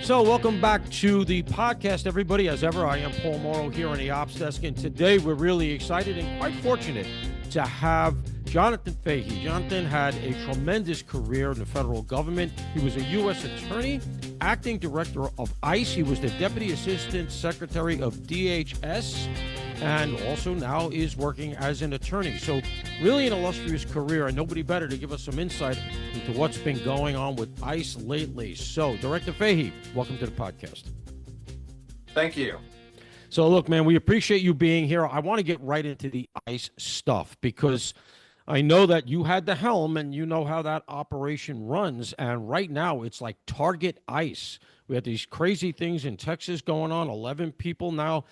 So welcome back to the podcast, everybody. As ever, I am Paul Morrow here on the Ops Desk, and today we're really excited and quite fortunate to have Jonathan Fahey. Jonathan had a tremendous career in the federal government. He was a U.S. attorney, acting director of ICE. He was the Deputy Assistant Secretary of DHS, and also now is working as an attorney. So really an illustrious career, and nobody better to give us some insight into what's been going on with ICE lately. So, Director Fahey, welcome to the podcast. Thank you. So look, man, we appreciate you being here. I want to get right into the ICE stuff because I know that you had the helm and you know how that operation runs. And right now it's like Target ICE. We had these crazy things in Texas going on, 11 people now.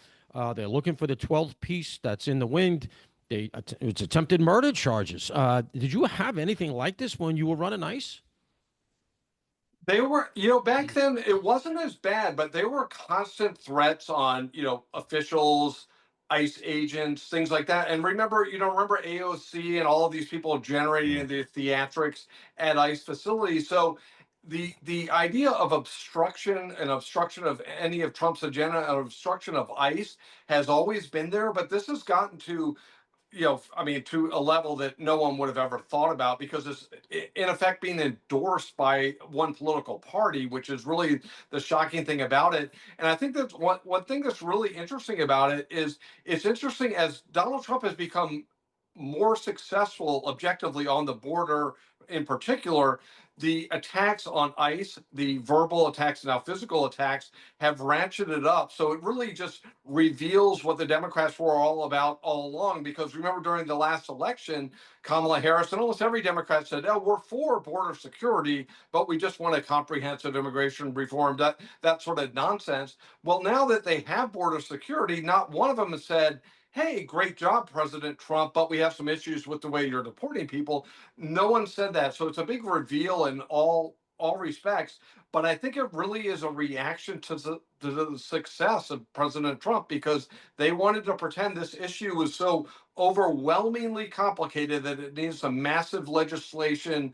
They're looking for the 12th piece that's in the wind. It's attempted murder charges. Did you have anything like this when you were running ICE? They were, back then it wasn't as bad, but there were constant threats on, officials, ICE agents, things like that. And remember AOC and all of these people generating the theatrics at ICE facilities. So the idea of obstruction and obstruction of any of Trump's agenda and obstruction of ICE has always been there, but this has gotten to to a level that no one would have ever thought about, because it's in effect being endorsed by one political party, which is really the shocking thing about it. And I think that one thing that's really interesting about it is it's interesting as Donald Trump has become more successful objectively on the border in particular. The attacks on ICE, the verbal attacks, now physical attacks, have ratcheted up. So it really just reveals what the Democrats were all about all along. Because remember, during the last election, Kamala Harris and almost every Democrat said, "Oh, we're for border security, but we just want a comprehensive immigration reform." That sort of nonsense. Well, now that they have border security, not one of them has said, "Hey, great job, President Trump, but we have some issues with the way you're deporting people." No one said that. So it's a big reveal in all respects. But I think it really is a reaction to the success of President Trump, because they wanted to pretend this issue was so overwhelmingly complicated that it needs some massive legislation,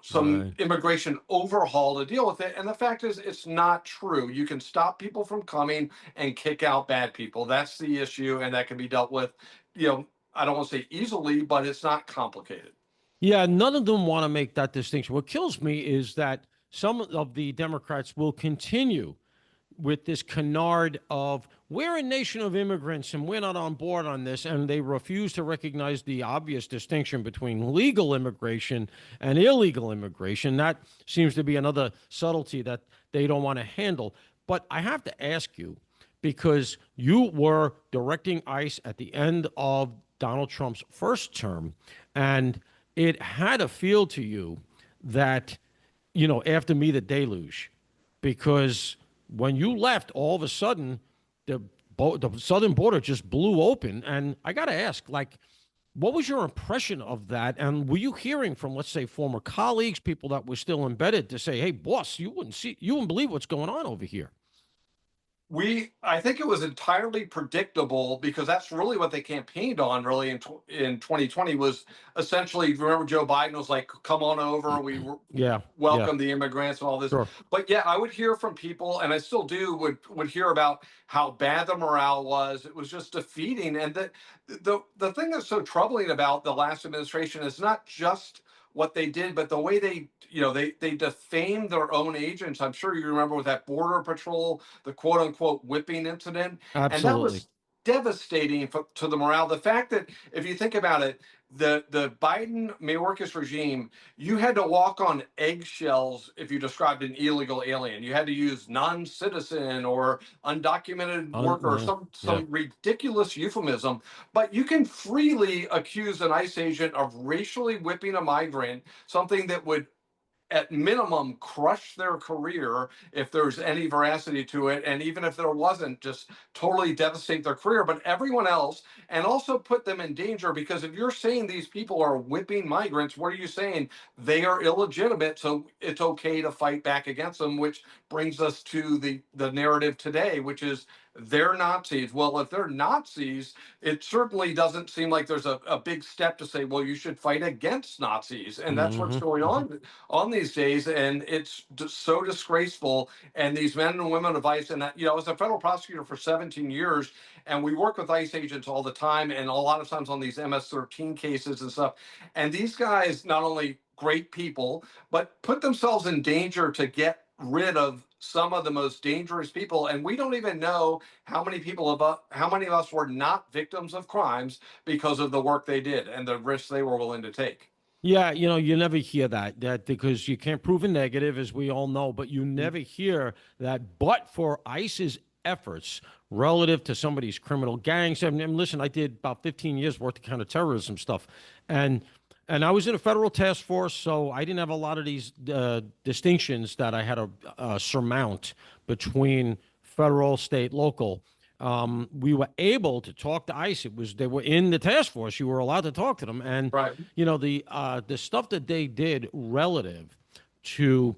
some immigration overhaul to deal with it. And the fact is, it's not true. You can stop people from coming and kick out bad people. That's the issue, and that can be dealt with, I don't want to say easily, but it's not complicated. Yeah, none of them want to make that distinction. What kills me is that some of the Democrats will continue with this canard of, we're a nation of immigrants and we're not on board on this, and they refuse to recognize the obvious distinction between legal immigration and illegal immigration. That seems to be another subtlety that they don't want to handle. But I have to ask you, because you were directing ICE at the end of Donald Trump's first term, and it had a feel to you that, after me, the deluge, because when you left, all of a sudden, the southern border just blew open. And I got to ask, what was your impression of that? And were you hearing from, let's say, former colleagues, people that were still embedded, to say, "Hey, boss, you wouldn't believe what's going on over here"? I think it was entirely predictable, because that's really what they campaigned on really in 2020 was essentially, remember Joe Biden was like, "Come on over, we welcome the immigrants," and all this. Sure. But yeah, I would hear from people, and I still do, would hear about how bad the morale was. It was just defeating. And the thing that's so troubling about the last administration is not just what they did, but the way they defamed their own agents. I'm sure you remember with that Border Patrol, the quote unquote whipping incident. Absolutely. And that was devastating to the morale. The fact that, if you think about it, the Biden Mayorkas regime, you had to walk on eggshells if you described an illegal alien. You had to use non-citizen or undocumented worker, or some ridiculous euphemism. But you can freely accuse an ICE agent of racially whipping a migrant, something that would at minimum crush their career if there's any veracity to it, and even if there wasn't, just totally devastate their career. But everyone else, and also put them in danger, because if you're saying these people are whipping migrants, what are you saying? They are illegitimate, so it's okay to fight back against them, which brings us to the narrative today, which is they're Nazis. Well, if they're Nazis, it certainly doesn't seem like there's a big step to say, well, you should fight against Nazis. And that's what's Hmm. going on these days. And it's just so disgraceful. And these men and women of ICE, and I was a federal prosecutor for 17 years, and we work with ICE agents all the time, and a lot of times on these MS-13 cases and stuff. And these guys, not only great people, but put themselves in danger to get rid of some of the most dangerous people. And we don't even know how many how many of us were not victims of crimes because of the work they did and the risks they were willing to take. Yeah, you never hear that because you can't prove a negative, as we all know, but you never hear that. But for ICE's efforts relative to some of these criminal gangs, and listen, I did about 15 years worth of counterterrorism stuff, and I was in a federal task force, so I didn't have a lot of these distinctions that I had to surmount between federal, state, local. We were able to talk to ICE. They were in the task force. You were allowed to talk to them, and Right. the stuff that they did relative to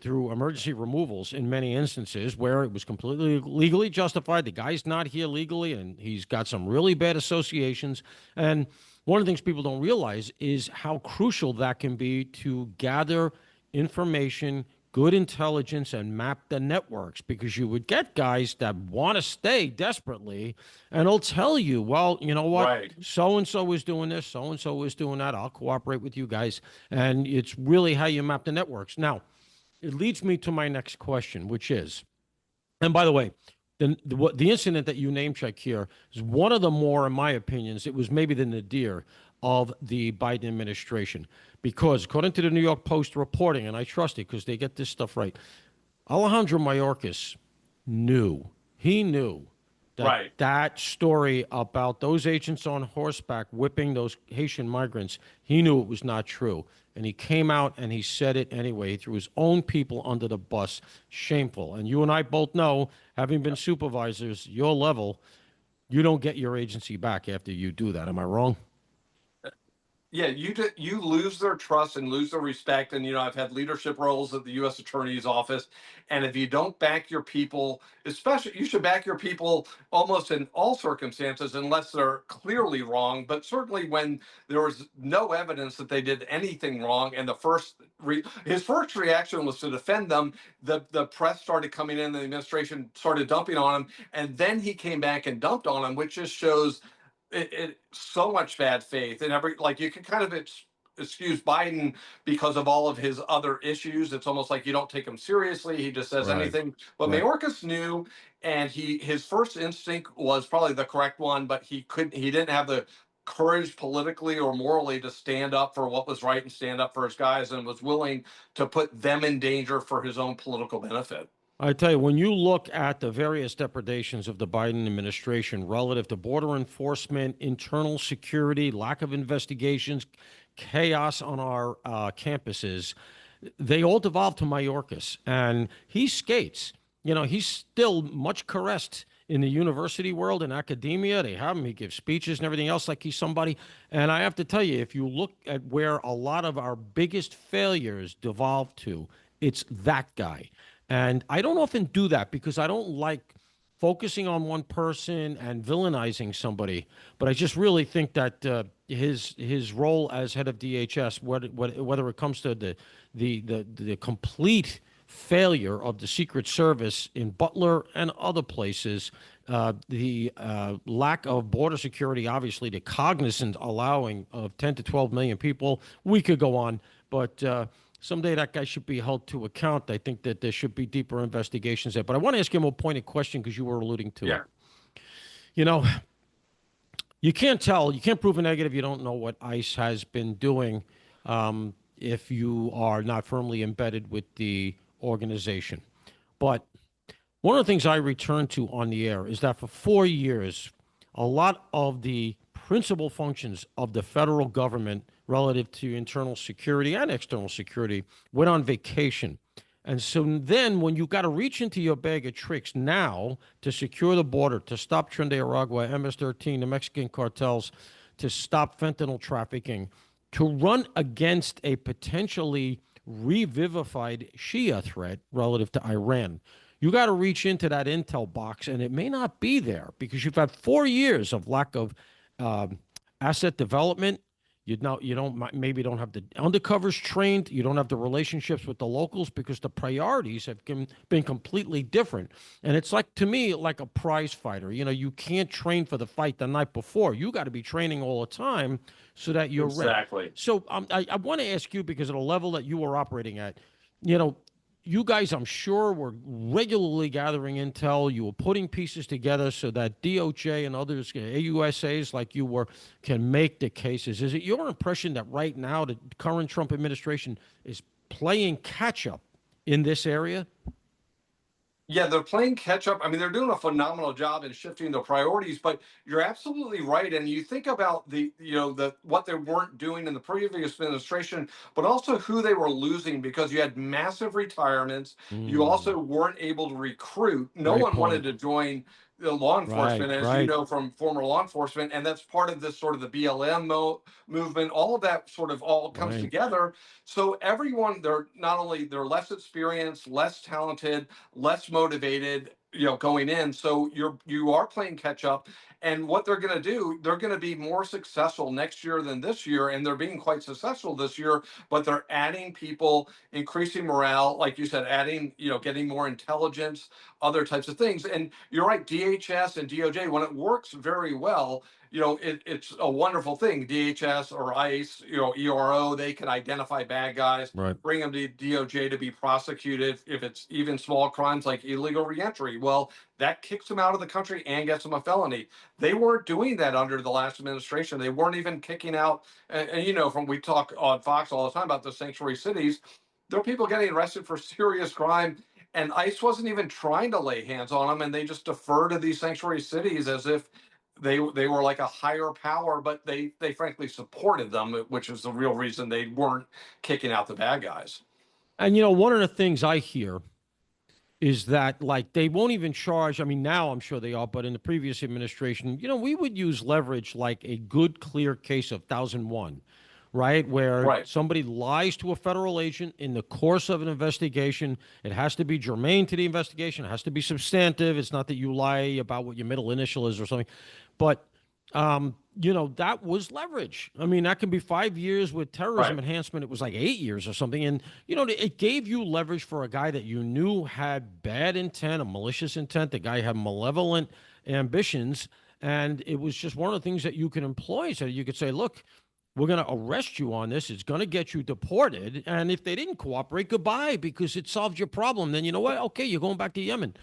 through emergency removals in many instances where it was completely legally justified. The guy's not here legally, and he's got some really bad associations. And one of the things people don't realize is how crucial that can be to gather information, good intelligence, and map the networks, because you would get guys that want to stay desperately and they'll tell you, well, you know what, Right. so and so is doing this, so and so is doing that, I'll cooperate with you guys. And it's really how you map the networks. Now, it leads me to my next question, which is, and by the way, the incident that you name check here is one of the more, in my opinions, it was maybe the nadir of the Biden administration. Because according to the New York Post reporting, and I trust it because they get this stuff right, Alejandro Mayorkas he knew Right. that story about those agents on horseback whipping those Haitian migrants, he knew it was not true. And he came out and he said it anyway. He threw his own people under the bus. Shameful. And you and I both know, having been supervisors, your level, you don't get your agency back after you do that. Am I wrong? Yeah, you lose their trust and lose their respect. And I've had leadership roles at the U.S. Attorney's Office, and if you don't back your people, especially, you should back your people almost in all circumstances, unless they're clearly wrong. But certainly when there was no evidence that they did anything wrong, and his first reaction was to defend them. The press started coming in, the administration started dumping on him, and then he came back and dumped on him, which just shows so much bad faith. And like, you can kind of excuse Biden because of all of his other issues. It's almost like you don't take him seriously. He just says Right. anything. But Right. Mayorkas knew, and his first instinct was probably the correct one, but he didn't have the courage politically or morally to stand up for what was right and stand up for his guys, and was willing to put them in danger for his own political benefit. I tell you, when you look at the various depredations of the Biden administration relative to border enforcement, internal security, lack of investigations, chaos on our campuses, they all devolve to Mayorkas. And he skates. He's still much caressed in the university world and academia. They have him, he gives speeches and everything else like he's somebody. And I have to tell you, if you look at where a lot of our biggest failures devolve to, it's that guy. And I don't often do that because I don't like focusing on one person and villainizing somebody. But I just really think that his role as head of DHS, whether it comes to the complete failure of the Secret Service in Butler and other places, the lack of border security, obviously, the cognizant allowing of 10 to 12 million people, we could go on, but someday that guy should be held to account. I think that there should be deeper investigations there. But I want to ask him a pointed question because you were alluding to it. Yeah. You know, you can't prove a negative. You don't know what ICE has been doing if you are not firmly embedded with the organization. But one of the things I return to on the air is that for 4 years, a lot of the principal functions of the federal government relative to internal security and external security went on vacation. And so then when you got to reach into your bag of tricks now to secure the border, to stop Tren de Aragua, MS-13, the Mexican cartels, to stop fentanyl trafficking, to run against a potentially revivified Shia threat relative to Iran, You got to reach into that intel box, and it may not be there because you've had 4 years of lack of um, asset development. You don't maybe don't have the undercovers trained. You don't have the relationships with the locals because the priorities have been completely different. And it's like, to me, like a prize fighter. You can't train for the fight the night before. You got to be training all the time so that you're ready. Exactly. So I want to ask you, because at a level that you were operating at, you know, you guys, I'm sure, were regularly gathering intel. You were putting pieces together so that DOJ and others, AUSAs like you were, can make the cases. Is it your impression that right now the current Trump administration is playing catch up in this area? Yeah, they're playing catch up. I mean, they're doing a phenomenal job in shifting the priorities, but you're absolutely right. And you think about the what they weren't doing in the previous administration, but also who they were losing, because you had massive retirements. You Mm, also weren't able to recruit. No great one wanted point. to join the law Right, enforcement, as you right, know from former law enforcement, and that's part of this sort of the BLM movement. All of that sort of all comes right. together. So everyone, they're not only they're less experienced, less talented, less motivated, going in. So you are playing catch up. And what they're going to do, they're going to be more successful next year than this year, and they're being quite successful this year. But they're adding people, increasing morale, like you said, adding, getting more intelligence, other types of things. And you're right, DHS and DOJ, when it works very well, it's a wonderful thing. DHS or ICE, ERO, they can identify bad guys, Right. bring them to DOJ to be prosecuted if it's even small crimes like illegal reentry. Well, that kicks them out of the country and gets them a felony. They weren't doing that under the last administration. They weren't even kicking out. And from we talk on Fox all the time about the sanctuary cities. There are people getting arrested for serious crime, and ICE wasn't even trying to lay hands on them, and they just defer to these sanctuary cities as if they were like a higher power, but they frankly supported them, which is the real reason they weren't kicking out the bad guys. And one of the things I hear is that, like, they won't even charge. I mean, now I'm sure they are, but in the previous administration, we would use leverage like a good, clear case of 1001, right? Where Right. somebody lies to a federal agent in the course of an investigation. It has to be germane to the investigation. It has to be substantive. It's not that you lie about what your middle initial is or something. But that was leverage. I mean, that can be 5 years. With terrorism Right. enhancement, it was like 8 years or something. And, it gave you leverage for a guy that you knew had bad intent, a malicious intent. The guy had malevolent ambitions. And it was just one of the things that you could employ. So you could say, look, we're going to arrest you on this. It's going to get you deported. And if they didn't cooperate, goodbye, because it solved your problem. Then you know what? Okay, you're going back to Yemen.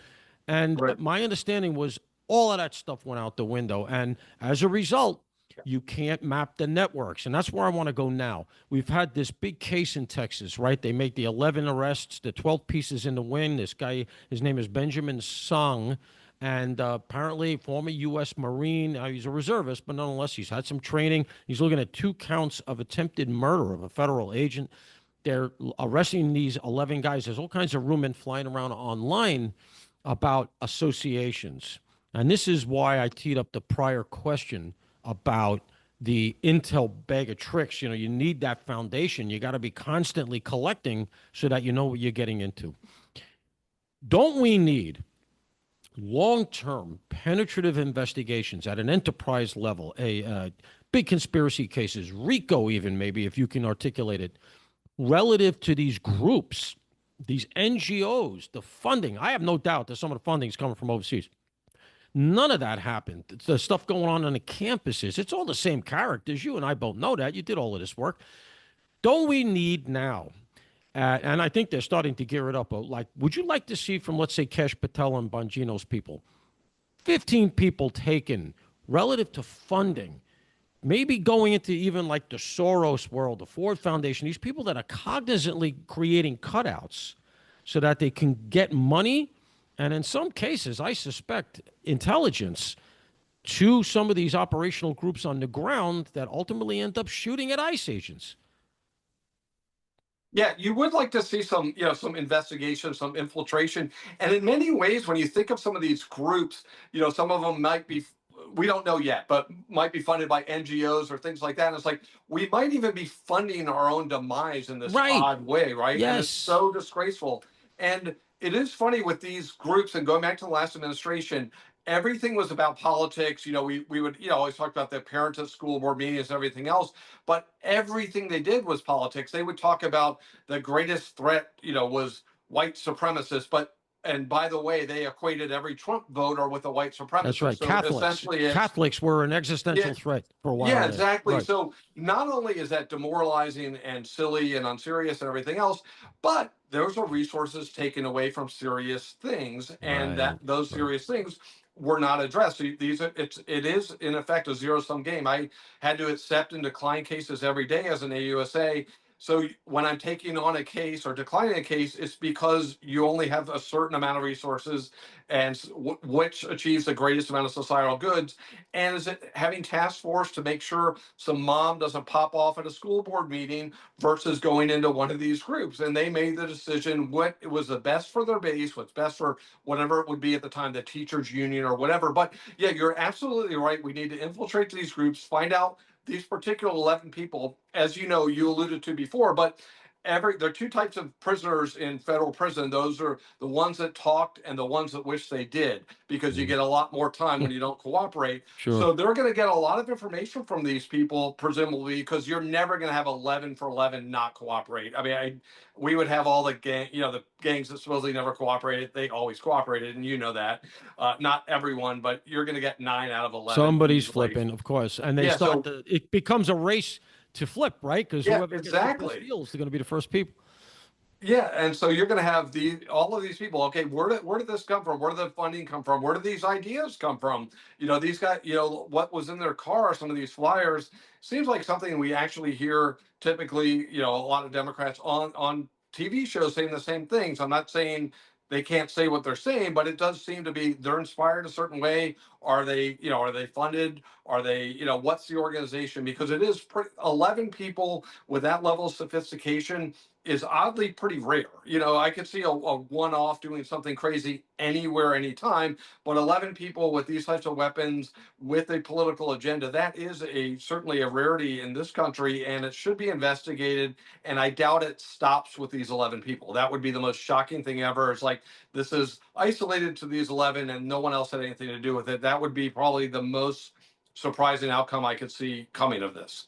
And Right. my understanding was all of that stuff went out the window. And as a result, you can't map the networks. And that's where I want to go now. We've had this big case in Texas, right? They make the 11 arrests, the 12 pieces in the wind. This guy, his name is Benjamin Sung. And apparently, former U.S. Marine. He's a reservist, but nonetheless, he's had some training. He's looking at 2 counts of attempted murder of a federal agent. They're arresting these 11 guys. There's all kinds of rumors flying around online about associations. And this is why I teed up the prior question about the intel bag of tricks. You need that foundation. You got to be constantly collecting so that you know what you're getting into. Don't we need long-term penetrative investigations at an enterprise level, big conspiracy cases, RICO even, maybe, if you can articulate it, relative to these groups, these NGOs, the funding? I have no doubt that some of the funding is coming from overseas. None of that happened. The stuff going on the campuses, it's all the same characters. You and I both know that. You did all of this work. Don't we need now? And I think they're starting to gear it up. Like, would you like to see from, let's say, Kesh Patel and Bongino's people, 15 people taken relative to funding, maybe going into even like the Soros world, the Ford Foundation, these people that are cognizantly creating cutouts so that they can get money, and in some cases, I suspect, intelligence to some of these operational groups on the ground that ultimately end up shooting at ICE agents. Yeah, you would like to see some investigation, some infiltration. And in many ways, when you think of some of these groups, some of them might be, we don't know yet, but might be funded by NGOs or things like that. And it's like, we might even be funding our own demise in this Right. odd way, right? And it's Yes. so disgraceful. And it is funny with these groups, and going back to the last administration, everything was about politics. We would, always talk about the parents at school board meetings and everything else, but everything they did was politics. They would talk about the greatest threat, was white supremacists, and by the way, they equated every Trump voter with a white That's supremacist. right. So Catholics. essentially, it's Catholics were an yeah, existential threat for a while yeah, there. exactly. Right. So not only is that demoralizing and silly and unserious and everything else, but those are resources taken away from serious things, and that Right. those Right. serious things were not addressed. So it is in effect a zero sum game. I had to accept and decline cases every day as an AUSA. So when I'm taking on a case or declining a case, it's because you only have a certain amount of resources, and which achieves the greatest amount of societal goods. And is it having task force to make sure some mom doesn't pop off at a school board meeting versus going into one of these groups? And they made the decision what was the best for their base, what's best for whatever it would be at the time, the teachers union or whatever. But yeah, you're absolutely right. We need to infiltrate these groups, find out these particular 11 people, as you alluded to before, but there are two types of prisoners in federal prison. Those are the ones that talked and the ones that wish they did, because you Mm. get a lot more time when you don't cooperate. Sure. So they're going to get a lot of information from these people, presumably, because you're never going to have 11 for 11 not cooperate. I mean, we would have all the the gangs that supposedly never cooperated. They always cooperated, and that. Not everyone, but you're going to get 9 out of 11 Somebody's easily. flipping, of course, and they Yeah. start So to. It becomes a race to flip, right? Because yeah, whoever gets the best exactly. deals, they're going to be the first people. Yeah, and so you're going to have all of these people. Okay, where did this come from? Where did the funding come from? Where did these ideas come from? These guys. What was in their car? Some of these flyers seems like something we actually hear typically. A lot of Democrats on TV shows saying the same things. I'm not saying they can't say what they're saying, but it does seem to be they're inspired a certain way. Are they? Are they funded? Are they? What's the organization? Because it is 11 people with that level of sophistication is oddly pretty rare. I could see a one-off doing something crazy anywhere, anytime, but 11 people with these types of weapons with a political agenda, that is certainly a rarity in this country, and it should be investigated. And I doubt it stops with these 11 people. That would be the most shocking thing ever. It's like this is isolated to these 11 and no one else had anything to do with it. That would be probably the most surprising outcome I could see coming of this.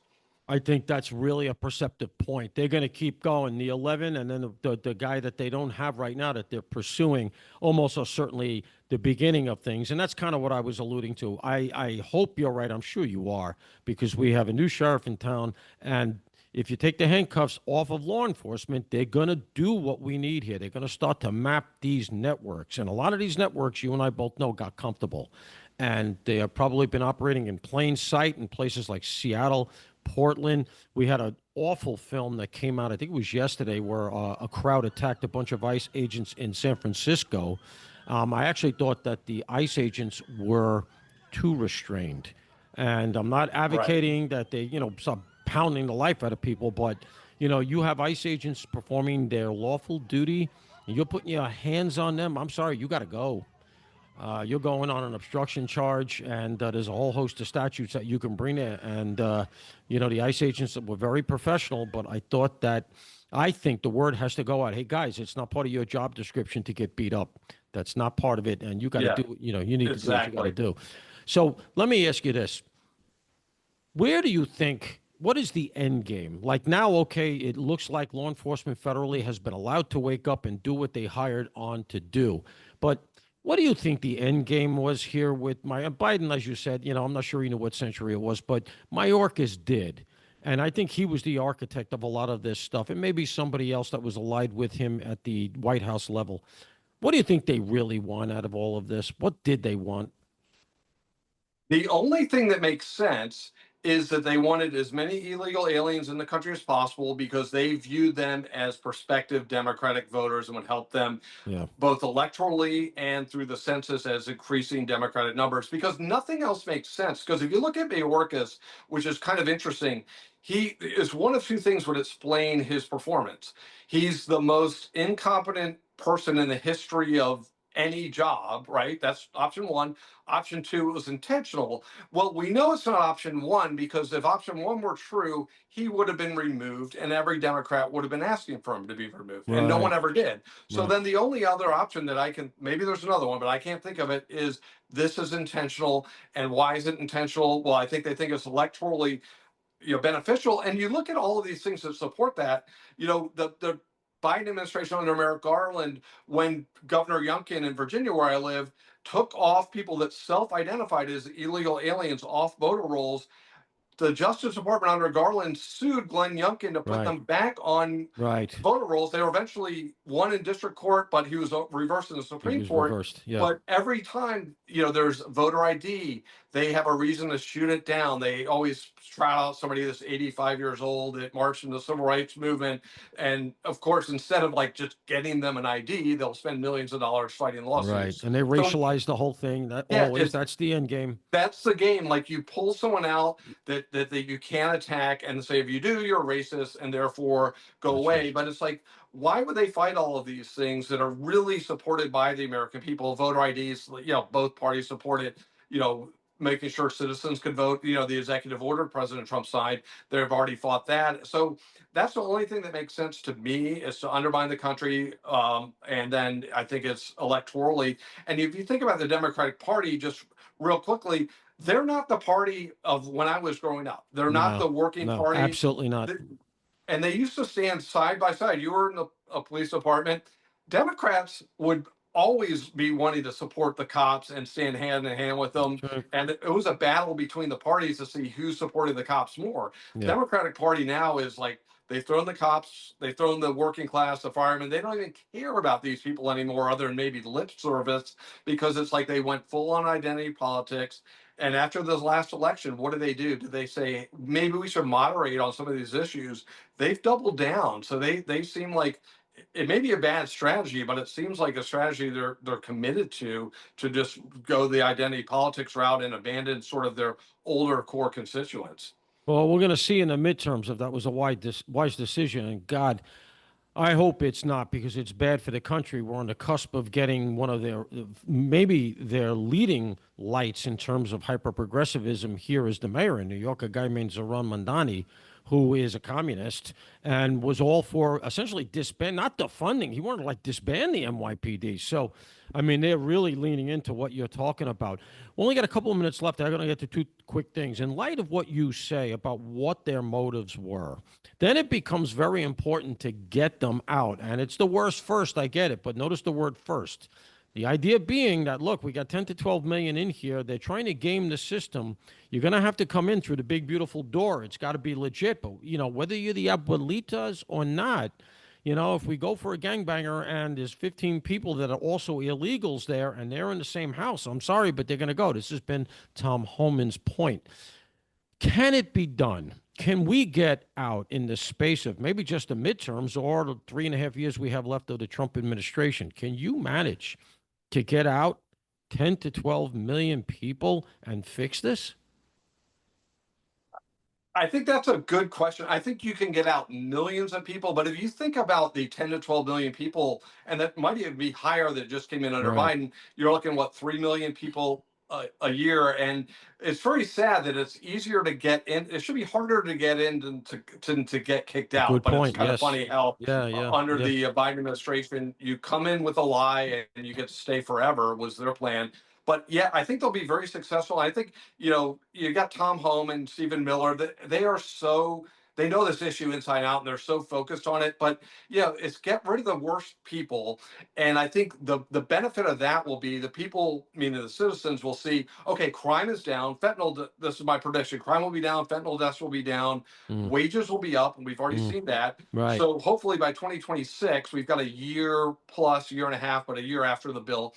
I think that's really a perceptive point. They're going to keep going. The 11, and then the guy that they don't have right now that they're pursuing, almost are certainly the beginning of things. And that's kind of what I was alluding to. I hope you're right. I'm sure you are, because we have a new sheriff in town. And if you take the handcuffs off of law enforcement, they're going to do what we need here. They're going to start to map these networks. And a lot of these networks, you and I both know, got comfortable. And they have probably been operating in plain sight in places like Seattle, Portland. We had an awful film that came out, I think it was yesterday, where a crowd attacked a bunch of ICE agents in San Francisco. I actually thought that the ICE agents were too restrained. And I'm not Right. advocating that they, start pounding the life out of people, but, you have ICE agents performing their lawful duty, and you're putting your hands on them. I'm sorry, you got to go. You're going on an obstruction charge, and there's a whole host of statutes that you can bring there. And, the ICE agents were very professional, but I think the word has to go out. Hey, guys, it's not part of your job description to get beat up. That's not part of it. And you got to Yeah, do, you need to do what you got to exactly. do. So let me ask you this. Where do you think, what is the end game? Like now, okay, it looks like law enforcement federally has been allowed to wake up and do what they hired on to do. But what do you think the end game was here with Biden? As you said, I'm not sure you know what century it was, but Mayorkas did. And I think he was the architect of a lot of this stuff. And maybe somebody else that was allied with him at the White House level. What do you think they really want out of all of this? What did they want? The only thing that makes sense is that they wanted as many illegal aliens in the country as possible because they viewed them as prospective Democratic voters and would help them Yeah. both electorally and through the census as increasing Democratic numbers, because nothing else makes sense. Because if you look at Mayorkas, which is kind of interesting, he is one of two things would explain his performance. He's the most incompetent person in the history of any job, right? That's option one. Option two, it was intentional. Well, we know it's not option one because if option one were true, he would have been removed and every Democrat would have been asking for him to be removed. And no one Right. ever did. So Right. then the only other option that I can, maybe there's another one, but I can't think of it, is this is intentional. And why is it intentional? Well, I think they think it's electorally, beneficial. And you look at all of these things that support that. The Biden administration under Merrick Garland, when Governor Youngkin in Virginia, where I live, took off people that self-identified as illegal aliens off voter rolls, the Justice Department under Garland sued Glenn Youngkin to put Right. them back on Right. voter rolls. They were eventually won in district court, but he was reversed in the He Supreme was Court. reversed. Yeah. But every time, there's voter ID, they have a reason to shoot it down. They always trot out somebody that's 85 years old that marched in the civil rights movement. And of course, instead of like just getting them an ID, they'll spend millions of dollars fighting Right. lawsuits. And they So racialize the whole thing. That yeah, always, that's the end game. that's the game. Like you pull someone out that you can't attack and say if you do, you're a racist and therefore go That's right. away. But it's like, why would they fight all of these things that are really supported by the American people? Voter IDs, both parties support it. Making sure citizens could vote. The executive order President Trump signed, they've already fought that. So that's the only thing that makes sense to me is to undermine the country. And then I think it's electorally. And if you think about the Democratic Party, just real quickly, they're not the party of when I was growing up. They're not No, the working no, party. absolutely not. And they used to stand side by side. You were in a police department. Democrats would always be wanting to support the cops and stand hand in hand with them. That's right. And it was a battle between the parties to see who supported the cops more. Yeah. Democratic Party now is like they've thrown the cops, they've thrown the working class, the firemen. They don't even care about these people anymore, other than maybe lip service, because it's like they went full on identity politics. And after this last election, what do? Did they say maybe we should moderate on some of these issues? They've doubled down. So they seem like it may be a bad strategy, but it seems like a strategy they're committed to just go the identity politics route and abandon sort of their older core constituents. Well, we're going to see in the midterms if that was a wise decision. And God, I hope it's not because it's bad for the country. We're on the cusp of getting one of maybe their leading lights in terms of hyper progressivism here is the mayor in New York, a guy named Zohran Mamdani, who is a communist and was all for essentially disband, not defunding. He wanted to like disband the NYPD. So, I mean, they're really leaning into what you're talking about. We only got a couple of minutes left. I'm going to get to two quick things. In light of what you say about what their motives were, then it becomes very important to get them out. And it's the worst first, I get it, but notice the word first. The idea being that, look, we got 10 to 12 million in here. They're trying to game the system. You're going to have to come in through the big, beautiful door. It's got to be legit. But, whether you're the abuelitas or not, if we go for a gangbanger and there's 15 people that are also illegals there and they're in the same house, I'm sorry, but they're going to go. This has been Tom Homan's point. Can it be done? Can we get out in the space of maybe just the midterms or the 3.5 years we have left of the Trump administration? Can you manage to get out 10 to 12 million people and fix this? I think that's a good question. I think you can get out millions of people, but if you think about the 10 to 12 million people, and that might even be higher that just came in under Right. Biden, you're looking, what, 3 million people a year. And it's very sad that it's easier to get in. It should be harder to get in than to get kicked out. Good But it's point. kind of Yes. funny how Yeah, yeah, under yeah. the Biden administration, you come in with a lie and you get to stay forever was their plan. But yeah, I think they'll be very successful. I think you got Tom Home and Stephen Miller. They are so they know this issue inside out, and they're so focused on it. But it's get rid of the worst people, and I think the benefit of that will be the people, meaning the citizens, will see. Okay, crime is down. Fentanyl. This is my prediction. Crime will be down. Fentanyl deaths will be down. Mm, Wages will be up, and we've already mm, seen that. right. So hopefully by 2026, we've got a year plus, year and a half, but a year after the bill,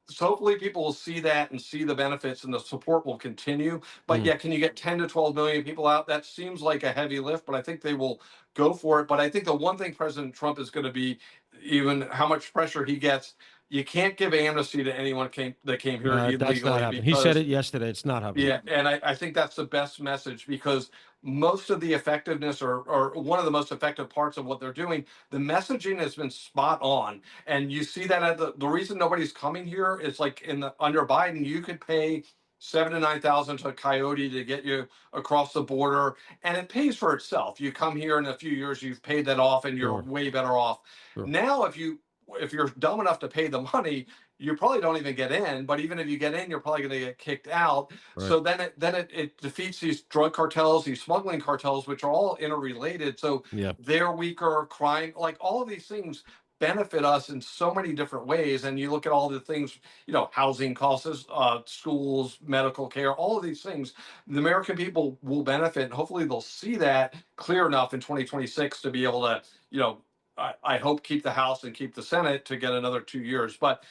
so hopefully people will see that and see the benefits and the support will continue. But Mm, yeah, can you get 10 to 12 million people out? That seems like a heavy lift, but I think they will go for it. But I think the one thing President Trump is going to be, even how much pressure he gets, you can't give amnesty to anyone that came here That's not illegally happening. He said because it yesterday. It's not happening. yeah, and I think that's the best message because most of the effectiveness or one of the most effective parts of what they're doing, the messaging has been spot on. And you see that at the reason nobody's coming here is like under Biden, you could pay 7 to 9 thousand to a coyote to get you across the border, and it pays for itself. You come here in a few years, you've paid that off, and you're Sure, way better off. sure. Now, if you're dumb enough to pay the money, you probably don't even get in. But even if you get in, you're probably going to get kicked out. Right. So then it defeats these drug cartels, these smuggling cartels, which are all interrelated. So Yeah. they're weaker, crime, like all of these things benefit us in so many different ways. And you look at all the things, housing costs, schools, medical care, all of these things, the American people will benefit. And hopefully they'll see that clear enough in 2026 to be able to, I hope keep the House and keep the Senate to get another 2 years. But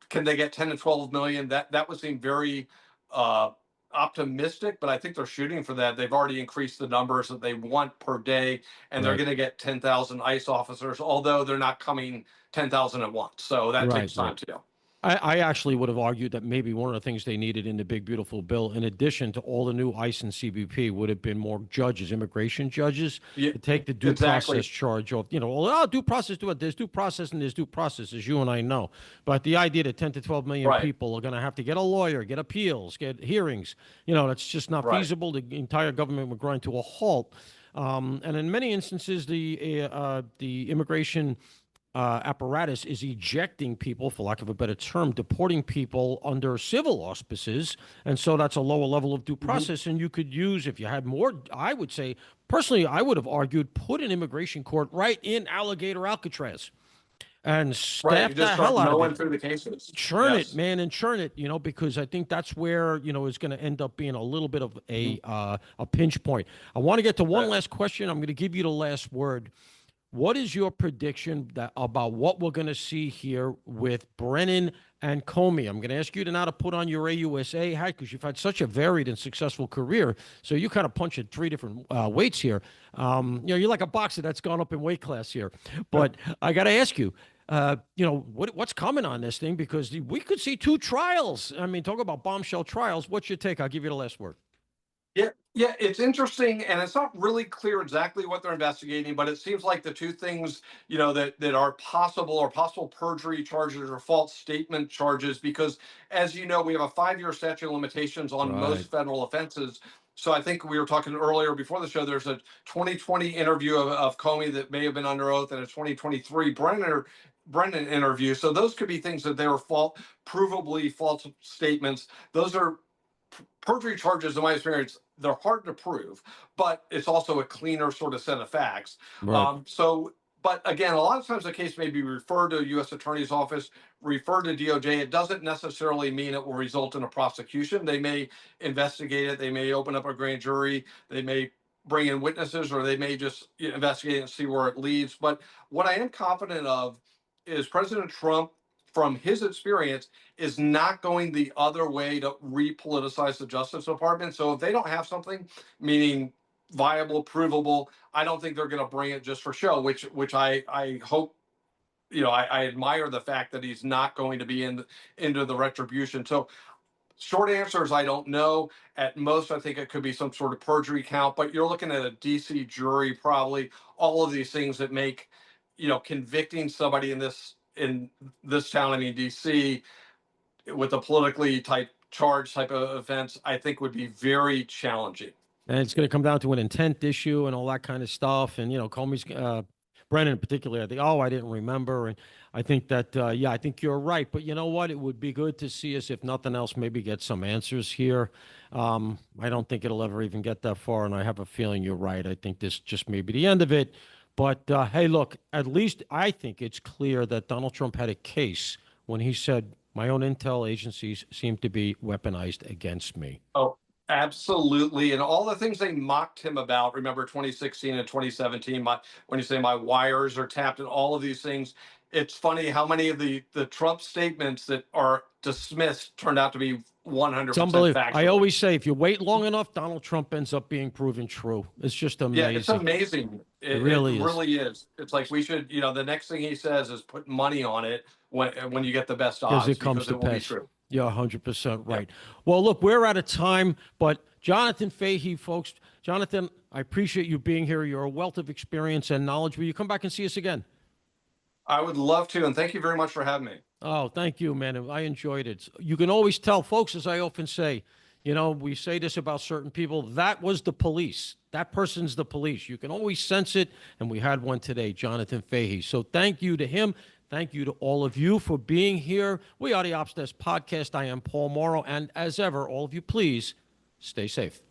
can they get 10 to 12 million? That would seem very uh, optimistic, but I think they're shooting for that. They've already increased the numbers that they want per day, and they're Right. going to get 10,000 ICE officers, although they're not coming 10,000 at once. So that Right. takes Right. time to do. I actually would have argued that maybe one of the things they needed in the big beautiful bill, in addition to all the new ICE and CBP, would have been more judges, immigration judges, Yeah, to take the due process exactly. charge off. Oh, due process, there's due process and there's due process, as you and I know. But the idea that 10 to 12 million Right. people are going to have to get a lawyer, get appeals, get hearings, that's just not Right. feasible. The entire government would grind to a halt. And in many instances, the immigration apparatus is ejecting people, for lack of a better term, deporting people under civil auspices. And so that's a lower level of due Mhm. process. And you could use, if you had more, I would say, personally, I would have argued, put an immigration court right in Alligator Alcatraz and Right. You staff just the hell start out of mowing it. through the cases. Churn it, Yes. man, and churn it, because I think that's where, is going to end up being a little bit of Mhm. a pinch point. I want to get to one Uh, last question. I'm going to give you the last word. What is your prediction about what we're going to see here with Brennan and Comey? I'm going to ask you to now to put on your AUSA hat because you've had such a varied and successful career. So you kind of punch at three different weights here. You're like a boxer that's gone up in weight class here. But I got to ask you, what's coming on this thing? Because we could see two trials. I mean, talk about bombshell trials. What's your take? I'll give you the last word. Yeah, it's interesting, and it's not really clear exactly what they're investigating, but it seems like the two things, that are possible perjury charges or false statement charges, because as you know, we have a 5 year statute of limitations on Right. most federal offenses. So I think we were talking earlier before the show. There's a 2020 interview of Comey that may have been under oath, and a 2023 Brennan interview. So those could be things that they were provably false statements. Those are perjury charges, in my experience, they're hard to prove, but it's also a cleaner sort of set of facts. Right. But again, a lot of times the case may be referred to a U.S. Attorney's Office, referred to DOJ. It doesn't necessarily mean it will result in a prosecution. They may investigate it. They may open up a grand jury. They may bring in witnesses, or they may just investigate it and see where it leads. But what I am confident of is President Trump, from his experience, is not going the other way to repoliticize the Justice Department. So if they don't have something, meaning viable, provable, I don't think they're going to bring it just for show. Which I hope. I admire the fact that he's not going to be into the retribution. So short answer is I don't know. At most, I think it could be some sort of perjury count. But you're looking at a DC jury, probably all of these things that make convicting somebody in this town, I mean DC, with a politically charged type of offense, I think would be very challenging. And it's going to come down to an intent issue and all that kind of stuff. And, Comey's, Brennan in particular, I think, I didn't remember. And I think that, I think you're right. But you know what? It would be good to see us, if nothing else, maybe get some answers here. I don't think it'll ever even get that far. And I have a feeling you're right. I think this just may be the end of it. But hey, look, at least I think it's clear that Donald Trump had a case when he said, my own intel agencies seem to be weaponized against me. Oh, absolutely. And all the things they mocked him about, remember 2016 and 2017, when you say my wires are tapped and all of these things, it's funny how many of the Trump statements that are dismissed turned out to be It's 100% unbelievable. I factual. always say if you wait long enough, Donald Trump ends up being proven true. It's just Yeah, it's amazing. amazing. It It really is. really is. It's like we should, the next thing he says is put money on it when you get the best Because odds it comes because to it will be pass. true. You're 100% Yeah. right. Well, look, we're out of time, but Jonathan Fahey, folks, Jonathan, I appreciate you being here. You're a wealth of experience and knowledge. Will you come back and see us again? I would love to, and thank you very much for having me. Oh, thank you, man. I enjoyed it. You can always tell, folks, as I often say, we say this about certain people, that was the police. That person's the police. You can always sense it, and we had one today, Jonathan Fahey. So thank you to him. Thank you to all of you for being here. We are the Ops Desk Podcast. I am Paul Morrow, and as ever, all of you, please stay safe.